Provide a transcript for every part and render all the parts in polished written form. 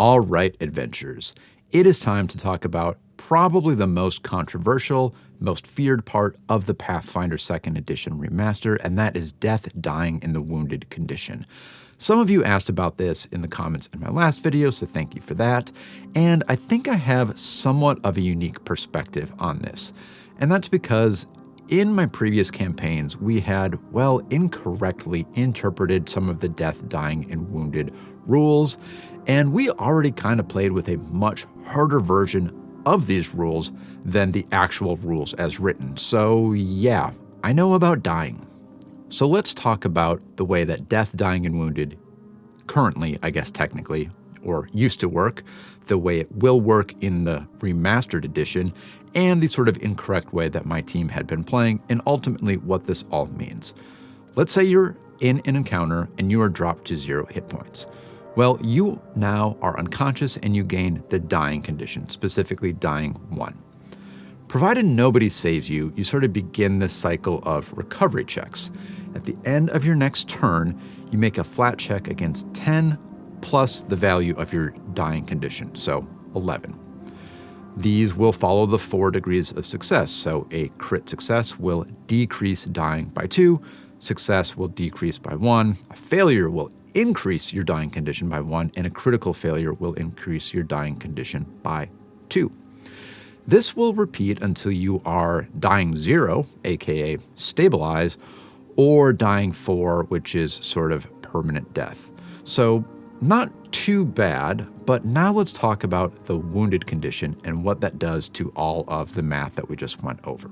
All right, adventurers, it is time to talk about probably the most controversial, most feared part of the Pathfinder 2nd Edition Remaster, and that is death, dying in the wounded condition. Some of you asked about this in the comments in my last video, so thank you for that. And I think I have somewhat of a unique perspective on this. And that's because in my previous campaigns, we had, well, incorrectly interpreted some of the death, dying, and wounded rules. And we already kind of played with a much harder version of these rules than the actual rules as written. So yeah, I know about dying. So let's talk about the way that death, dying, and wounded currently, I guess technically, or used to work, the way it will work in the remastered edition, and the sort of incorrect way that my team had been playing, and ultimately what this all means. Let's say you're in an encounter and you are dropped to 0 hit points. Well, you now are unconscious and you gain the dying condition, specifically dying 1. Provided nobody saves you, you sort of begin this cycle of recovery checks. At the end of your next turn, you make a flat check against 10 plus the value of your dying condition, so 11. These will follow the 4 degrees of success, so a crit success will decrease dying by 2, success will decrease by 1, a failure will increase your dying condition by 1, and a critical failure will increase your dying condition by 2. This will repeat until you are dying 0, aka stabilize, or dying 4, which is sort of permanent death. So not too bad, but now let's talk about the wounded condition and what that does to all of the math that we just went over.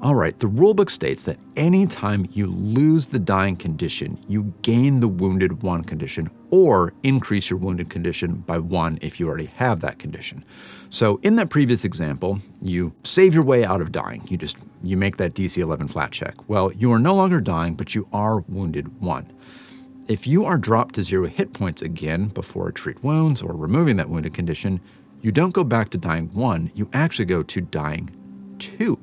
All right, the rulebook states that anytime you lose the dying condition, you gain the wounded 1 condition or increase your wounded condition by 1 if you already have that condition. So in that previous example, you save your way out of dying. You make that DC 11 flat check. Well, you are no longer dying, but you are wounded 1. If you are dropped to 0 hit points again before treat wounds or removing that wounded condition, you don't go back to dying 1, you actually go to dying 2.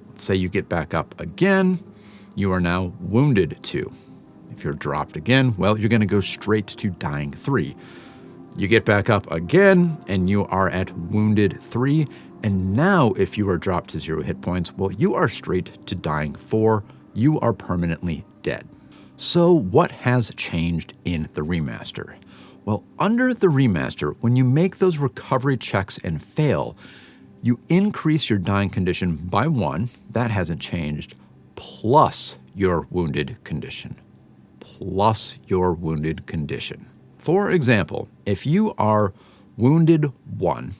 Let's say you get back up again, you are now wounded 2. If you're dropped again, well, you're going to go straight to dying 3. You get back up again, and you are at wounded 3. And now, if you are dropped to 0 hit points, well, you are straight to dying 4. You are permanently dead. So what has changed in the remaster? Well, under the remaster, when you make those recovery checks and fail, you increase your dying condition by 1, that hasn't changed, plus your wounded condition. Plus your wounded condition. For example, if you are wounded 1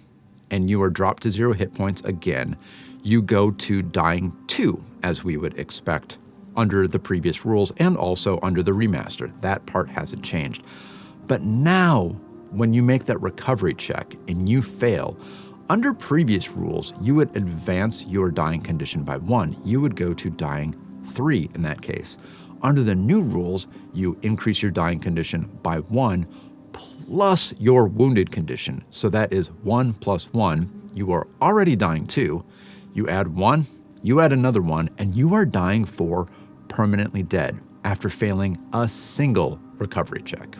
and you are dropped to 0 hit points again, you go to dying 2, as we would expect under the previous rules and also under the remaster. That part hasn't changed. But now, when you make that recovery check and you fail, under previous rules, you would advance your dying condition by 1. You would go to dying 3 in that case. Under the new rules, you increase your dying condition by 1 plus your wounded condition. So that is 1 plus 1. You are already dying 2. You add 1, you add another 1, and you are dying 4, permanently dead after failing a single recovery check.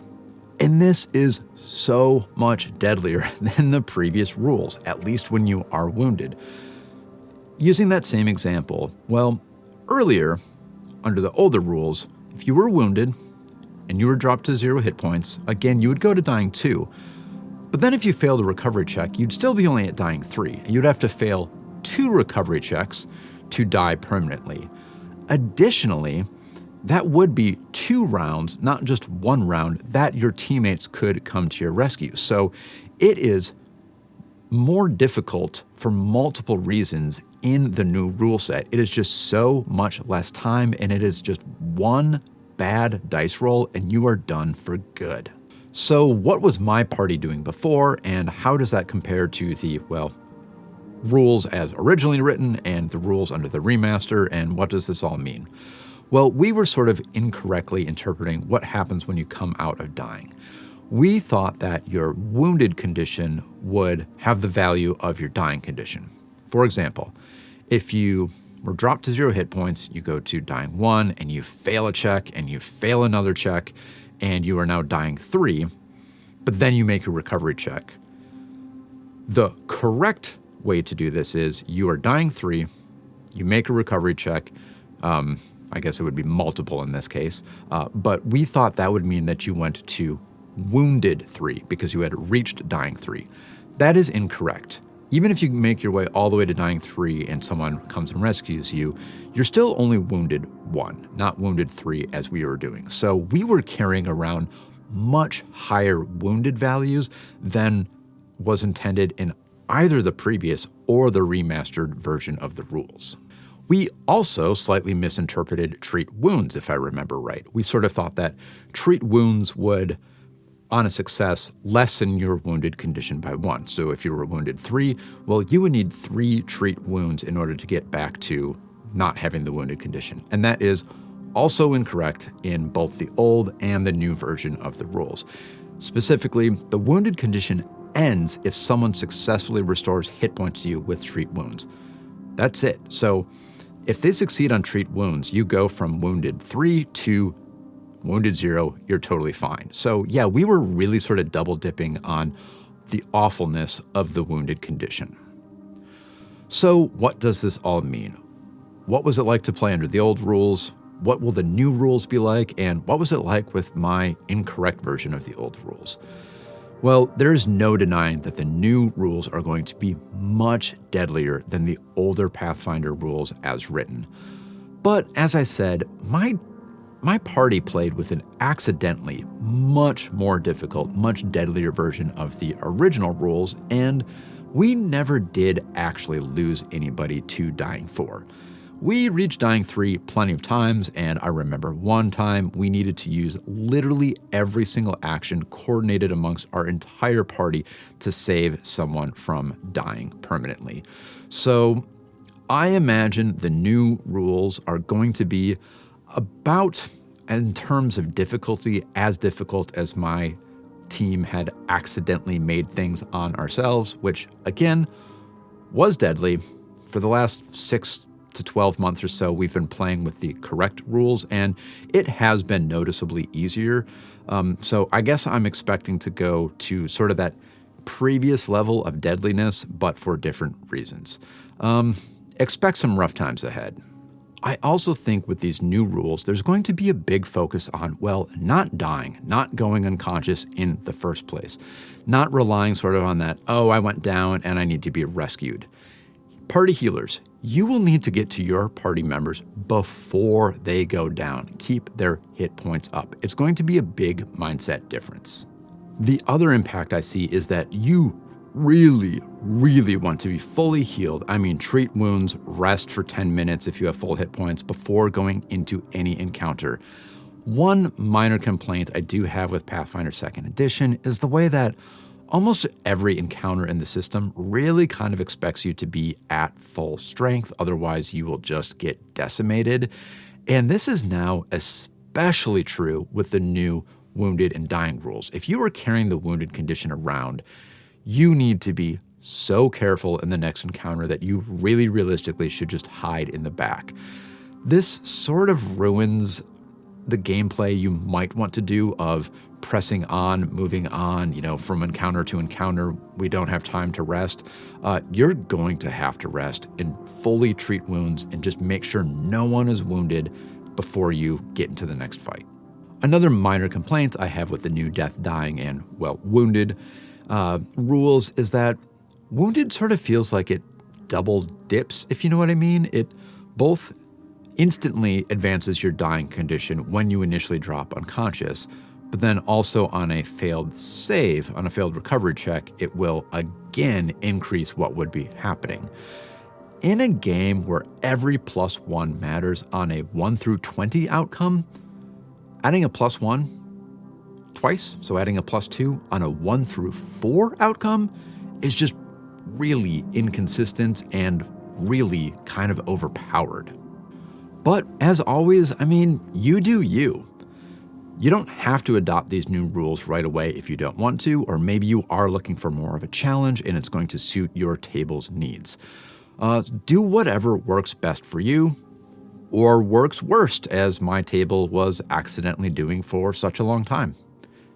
And this is so much deadlier than the previous rules, at least when you are wounded. Using that same example, well, earlier, under the older rules, if you were wounded and you were dropped to 0 hit points, again, you would go to dying 2. But then if you failed a recovery check, you'd still be only at dying 3, and you'd have to fail 2 recovery checks to die permanently. Additionally, that would be 2 rounds, not just 1 round, that your teammates could come to your rescue. So it is more difficult for multiple reasons in the new rule set. It is just so much less time, and it is just 1 bad dice roll and you are done for good. So what was my party doing before, and how does that compare to the, well, rules as originally written and the rules under the remaster, and what does this all mean? Well, we were sort of incorrectly interpreting what happens when you come out of dying. We thought that your wounded condition would have the value of your dying condition. For example, if you were dropped to 0 hit points, you go to dying 1 and you fail a check and you fail another check and you are now dying 3, but then you make a recovery check. The correct way to do this is you are dying 3, you make a recovery check. I guess it would be multiple in this case, but we thought that would mean that you went to wounded 3 because you had reached dying 3. That is incorrect. Even if you make your way all the way to dying 3 and someone comes and rescues you, you're still only wounded 1, not wounded 3 as we were doing. So we were carrying around much higher wounded values than was intended in either the previous or the remastered version of the rules. We also slightly misinterpreted treat wounds, if I remember right. We sort of thought that treat wounds would, on a success, lessen your wounded condition by 1. So if you were wounded 3, well, you would need 3 treat wounds in order to get back to not having the wounded condition. And that is also incorrect in both the old and the new version of the rules. Specifically, the wounded condition ends if someone successfully restores hit points to you with treat wounds. That's it. So if they succeed on treat wounds, you go from wounded 3 to wounded 0, you're totally fine. So yeah, we were really sort of double dipping on the awfulness of the wounded condition. So what does this all mean? What was it like to play under the old rules? What will the new rules be like? And what was it like with my incorrect version of the old rules? Well, there is no denying that the new rules are going to be much deadlier than the older Pathfinder rules as written. But as I said, my party played with an accidentally much more difficult, much deadlier version of the original rules, and we never did actually lose anybody to dying 4. We reached dying 3 plenty of times, and I remember one time we needed to use literally every single action coordinated amongst our entire party to save someone from dying permanently. So I imagine the new rules are going to be about, in terms of difficulty, as difficult as my team had accidentally made things on ourselves, which again was deadly. For the last 6 to 12 months or so, we've been playing with the correct rules, and it has been noticeably easier. So I guess I'm expecting to go to sort of that previous level of deadliness, but for different reasons. Expect some rough times ahead. I also think with these new rules, there's going to be a big focus on, well, not dying, not going unconscious in the first place, not relying sort of on that, oh, I went down and I need to be rescued. Party healers, you will need to get to your party members before they go down. Keep their hit points up. It's going to be a big mindset difference. The other impact I see is that you really, really want to be fully healed. I mean, treat wounds, rest for 10 minutes if you have full hit points before going into any encounter. One minor complaint I do have with Pathfinder 2nd Edition is the way that almost every encounter in the system really kind of expects you to be at full strength, otherwise you will just get decimated. And this is now especially true with the new wounded and dying rules. If you are carrying the wounded condition around, you need to be so careful in the next encounter that you really realistically should just hide in the back. This sort of ruins the gameplay you might want to do of pressing on, moving on, from encounter to encounter. We don't have time to rest. You're going to have to rest and fully treat wounds and just make sure no one is wounded before you get into the next fight. Another minor complaint I have with the new death, dying, and, well, wounded rules is that wounded sort of feels like it double dips, if you know what I mean. It both instantly advances your dying condition when you initially drop unconscious, but then also on a failed save, on a failed recovery check, it will again increase what would be happening. In a game where every +1 matters on a 1 through 20 outcome, adding a +1 twice, so adding a +2 on a 1 through 4 outcome is just really inconsistent and really kind of overpowered. But as always, you do you. You don't have to adopt these new rules right away if you don't want to, or maybe you are looking for more of a challenge and it's going to suit your table's needs. Do whatever works best for you, or works worst, as my table was accidentally doing for such a long time.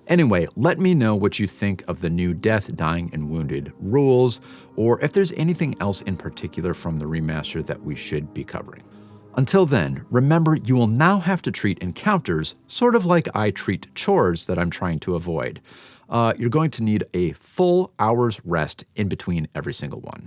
Anyway, let me know what you think of the new Death, Dying, and Wounded rules, or if there's anything else in particular from the remaster that we should be covering. Until then, remember you will now have to treat encounters sort of like I treat chores that I'm trying to avoid. You're going to need a full hour's rest in between every single one.